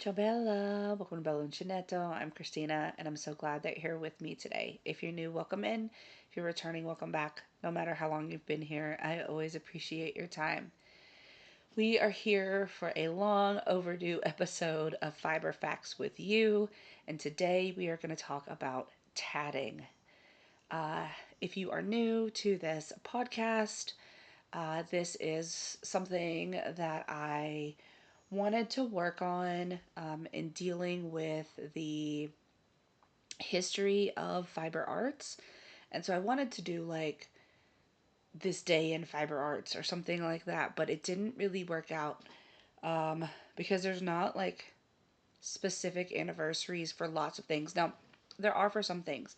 Ciao Bella, welcome to Bella Uncinetto. I'm Christina and I'm so glad that you're here with me today. If you're new, welcome in. If you're returning, welcome back. No matter how long you've been here, I always appreciate your time. We are here for a long overdue episode of Fiber Facts with you, and today we are going to talk about tatting. Uh, if you are new to this podcast, this is something that I wanted to work on in dealing with the history of fiber arts. And so I wanted to do like this day in fiber arts or something like that, but it didn't really work out because there's not like specific anniversaries for lots of things. Now, there are for some things.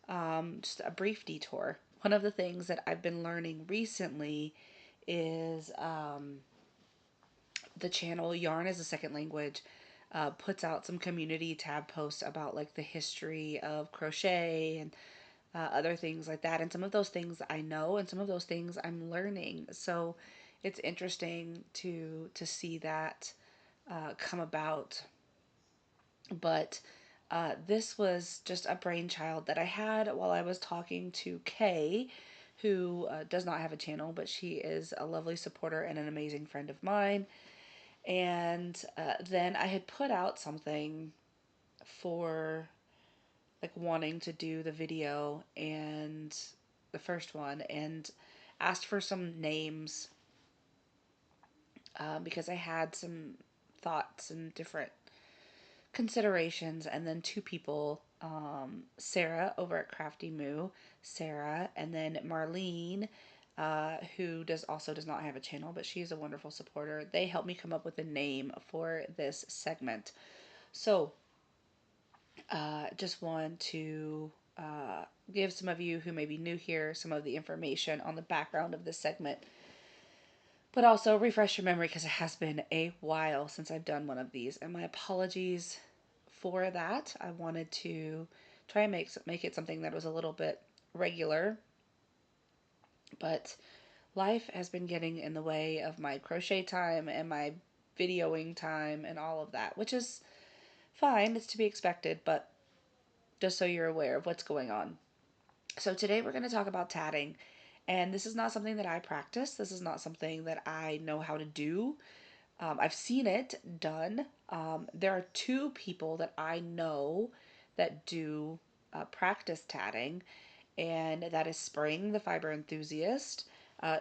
Just a brief detour. One of the things that I've been learning recently is the channel Yarn as a Second Language puts out some community tab posts about like the history of crochet and other things like that. And some of those things I know, and some of those things I'm learning. So it's interesting to see that come about. But this was just a brainchild that I had while I was talking to Kay, who does not have a channel, but she is a lovely supporter and an amazing friend of mine. And then I had put out something for like wanting to do the video and the first one and asked for some names because I had some thoughts and different considerations. And then two people, Sarah over at Crafty Moo, Sarah, and then Marlene, who does not have a channel, but she is a wonderful supporter. They helped me come up with a name for this segment. So, just want to give some of you who may be new here some of the information on the background of this segment, but also refresh your memory because it has been a while since I've done one of these, and my apologies for that. I wanted to try and make it something that was a little bit regular, but life has been getting in the way of my crochet time and my videoing time and all of that, which is fine. It's to be expected, but just so you're aware of what's going on. So today we're going to talk about tatting, and this is not something that I practice. This is not something that I know how to do. I've seen it done. There are two people that I know that do practice tatting, and that is Spring, the fiber enthusiast.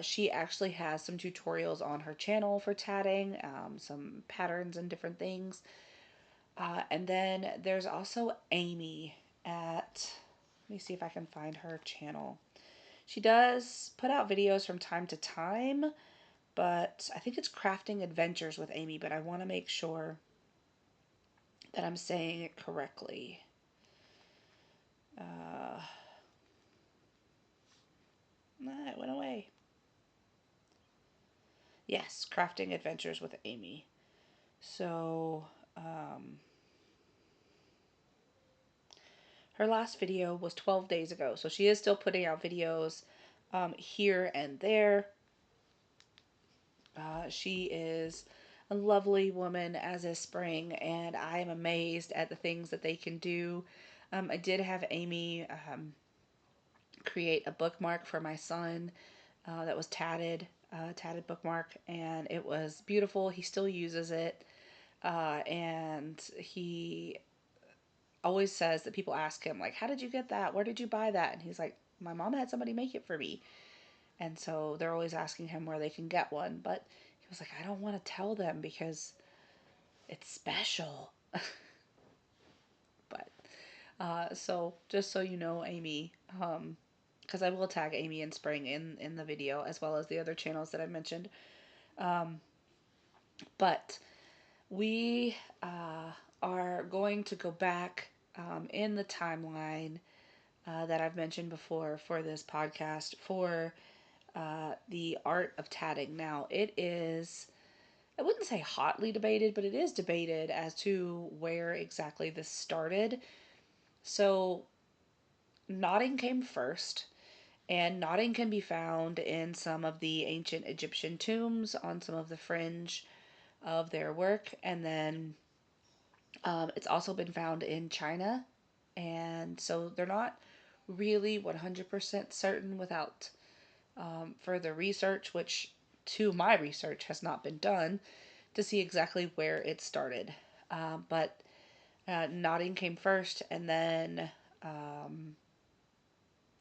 She actually has some tutorials on her channel for tatting, some patterns and different things. And then there's also Amy at, let me see if I can find her channel. She does put out videos from time to time, but I think it's Crafting Adventures with Amy, but I want to make sure that I'm saying it correctly. It went away. Yes, Crafting Adventures with Amy. So, her last video was 12 days ago, so she is still putting out videos here and there. She is a lovely woman, as is Spring, and I am amazed at the things that they can do. I did have Amy create a bookmark for my son that was tatted bookmark, and it was beautiful. He still uses it, and he always says that people ask him, like, how did you get that? Where did you buy that? And he's like, my mom had somebody make it for me. And so they're always asking him where they can get one. But he was like, I don't want to tell them because it's special. But so just so you know, Amy, because I will tag Amy and Spring in the video as well as the other channels that I mentioned. But we are going to go back in the timeline that I've mentioned before for this podcast for the art of tatting. Now, it is, I wouldn't say hotly debated, but it is debated as to where exactly this started. So, knotting came first, and knotting can be found in some of the ancient Egyptian tombs on some of the fringe of their work, and then It's also been found in China, and so they're not really 100% certain without further research, which to my research has not been done to see exactly where it started. But knotting came first, and then um,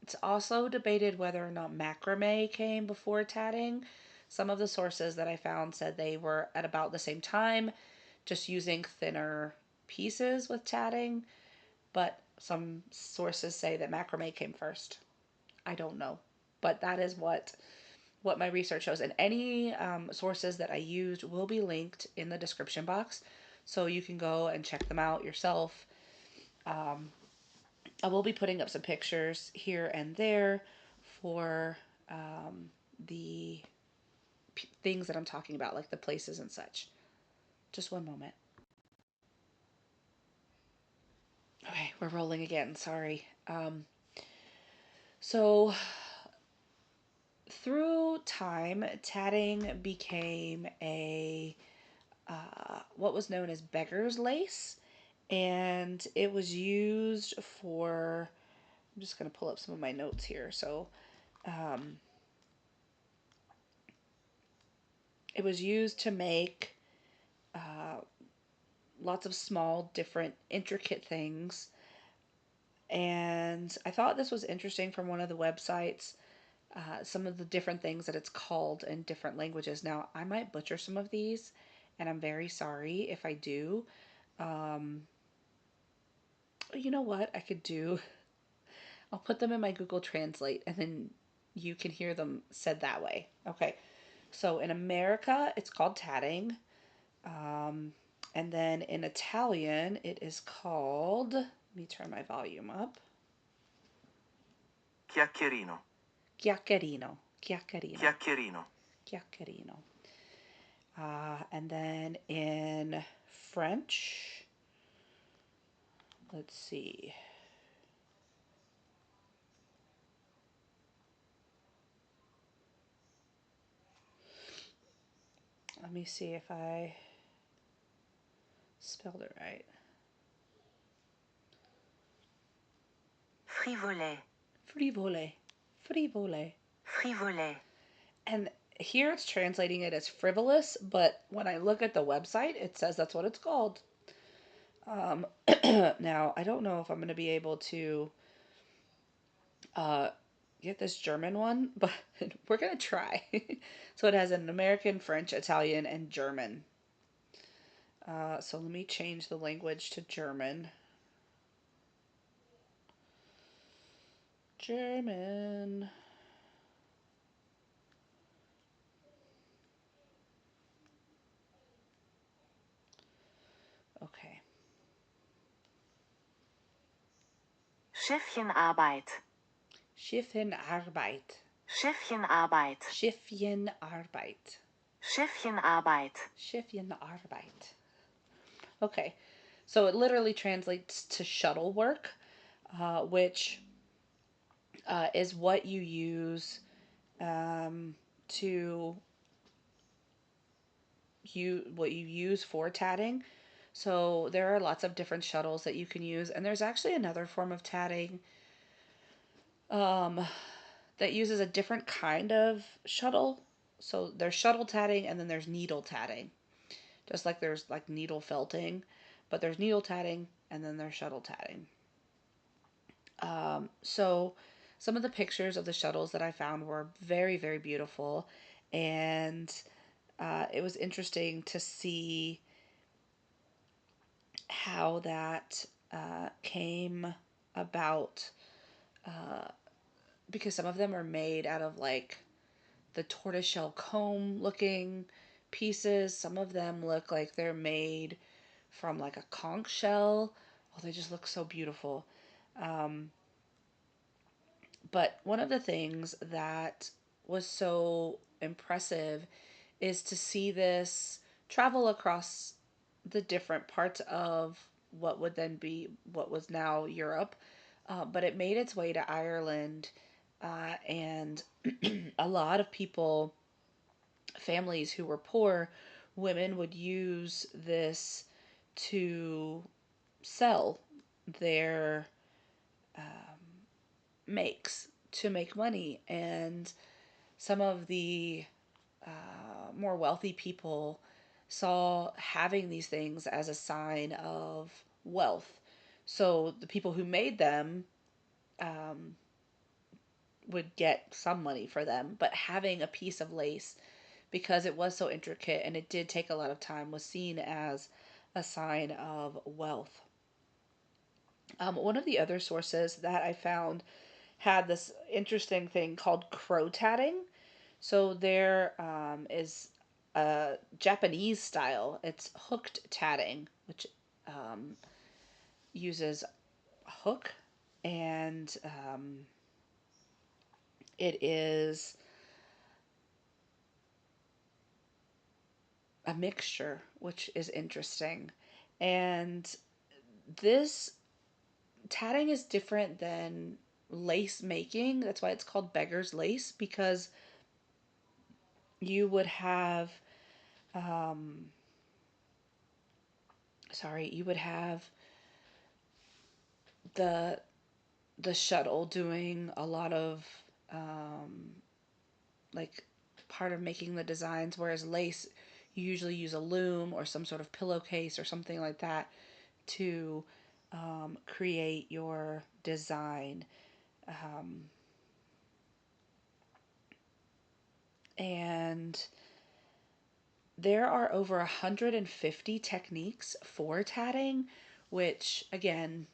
it's also debated whether or not macrame came before tatting. Some of the sources that I found said they were at about the same time, just using thinner pieces with tatting, but some sources say that macrame came first. I don't know, but that is what my research shows. And any sources that I used will be linked in the description box, so you can go and check them out yourself. Um, I will be putting up some pictures here and there for the things that I'm talking about, like the places and such. Just one moment. Okay, we're rolling again. Sorry. So through time, tatting became a what was known as beggar's lace, and it was used for. I'm just going to pull up some of my notes here. So, um, it was used to make uh, lots of small, different, intricate things. And I thought this was interesting from one of the websites, some of the different things that it's called in different languages. Now, I might butcher some of these, and I'm very sorry if I do. Um, you know what I could do? I'll put them in my Google Translate, and then you can hear them said that way. Okay. So in America, it's called tatting. Um, and then in Italian, it is called, let me turn my volume up. Chiacchierino. Chiacchierino. Chiacchierino. Chiacchierino. Chiacchierino. And then in French, let's see. Let me see if I spelled it right. Frivolet. Frivole. Frivole. Frivolet. And here it's translating it as frivolous, but when I look at the website, it says that's what it's called. Um, now, I don't know if I'm going to be able to uh, get this German one, but we're going to try. So it has an American, French, Italian, and German. So let me change the language to German. German. Okay. Schiffchenarbeit. Schiffenarbeit. Schiffchenarbeit. Schiffchenarbeit. Schiffchenarbeit. Schiffchenarbeit. Okay. So it literally translates to shuttle work, which is what you use to what you use for tatting. So there are lots of different shuttles that you can use, and there's actually another form of tatting um, that uses a different kind of shuttle. So there's shuttle tatting, and then there's needle tatting. Just like there's like needle felting, but there's needle tatting, and then there's shuttle tatting. So some of the pictures of the shuttles that I found were very, very beautiful, and it was interesting to see how that came about, because some of them are made out of like the tortoiseshell comb looking pieces. Some of them look like they're made from like a conch shell. Oh, they just look so beautiful. Um, but one of the things that was so impressive is to see this travel across the different parts of what would then be what was now Europe, but it made its way to Ireland, and a lot of people, families who were poor, women would use this to sell their makes to make money. And some of the more wealthy people saw having these things as a sign of wealth. So the people who made them um, would get some money for them, but having a piece of lace, because it was so intricate and it did take a lot of time, was seen as a sign of wealth. One of the other sources that I found had this interesting thing called crow tatting. So there is a Japanese style. It's hooked tatting, which um, uses a hook, and it is a mixture, which is interesting. And this tatting is different than lace making. That's why it's called beggar's lace, because you would have um, you would have the shuttle doing a lot of um, like part of making the designs, whereas lace, you usually use a loom or some sort of pillowcase or something like that to create your design. Um, and there are over 150 techniques for tatting, which again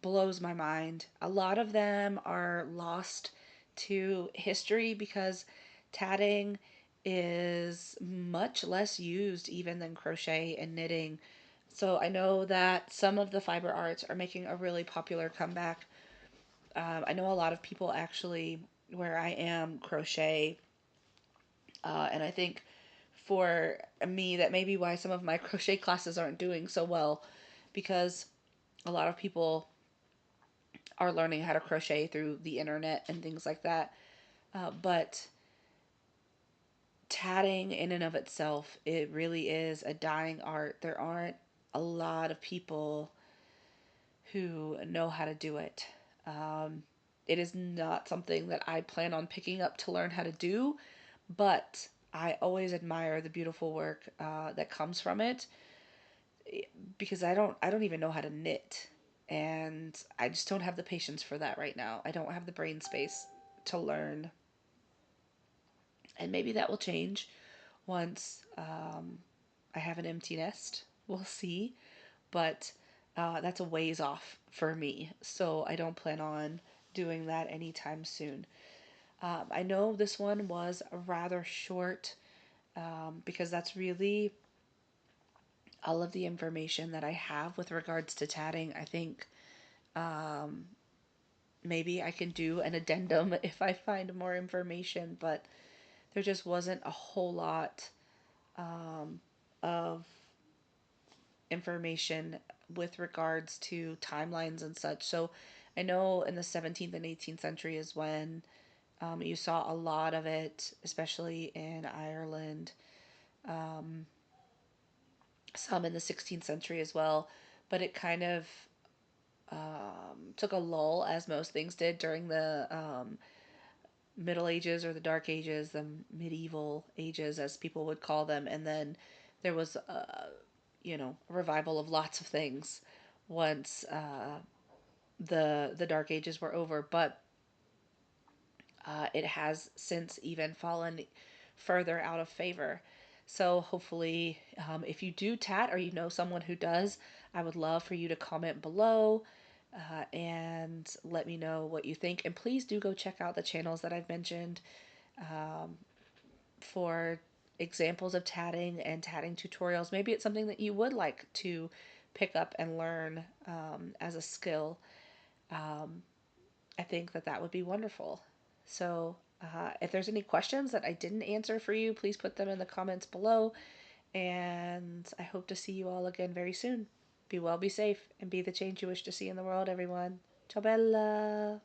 blows my mind. A lot of them are lost to history because tatting is much less used even than crochet and knitting. So I know that some of the fiber arts are making a really popular comeback. I know a lot of people actually, where I am, crochet. And I think for me, that may be why some of my crochet classes aren't doing so well, because a lot of people are learning how to crochet through the internet and things like that. But tatting in and of itself, it really is a dying art. There aren't a lot of people who know how to do it. Um, it is not something that I plan on picking up to learn how to do, but I always admire the beautiful work that comes from it, because I don't even know how to knit, and I just don't have the patience for that right now. I don't have the brain space to learn, and maybe that will change once I have an empty nest. We'll see, but that's a ways off for me, so I don't plan on doing that anytime soon. I know this one was rather short because that's really all of the information that I have with regards to tatting. I think um, maybe I can do an addendum if I find more information, but there just wasn't a whole lot of information with regards to timelines and such. So I know in the 17th and 18th century is when you saw a lot of it, especially in Ireland, some in the 16th century as well. But it kind of took a lull, as most things did during the Middle Ages, or the Dark Ages, the medieval ages, as people would call them. And then there was, a revival of lots of things once the Dark Ages were over. But it has since even fallen further out of favor. So hopefully, if you do tat or you know someone who does, I would love for you to comment below and let me know what you think. And please do go check out the channels that I've mentioned for examples of tatting and tatting tutorials. Maybe it's something that you would like to pick up and learn as a skill. I think that that would be wonderful. So, if there's any questions that I didn't answer for you, please put them in the comments below. And I hope to see you all again very soon. Be well, be safe, and be the change you wish to see in the world, everyone. Ciao, Bella.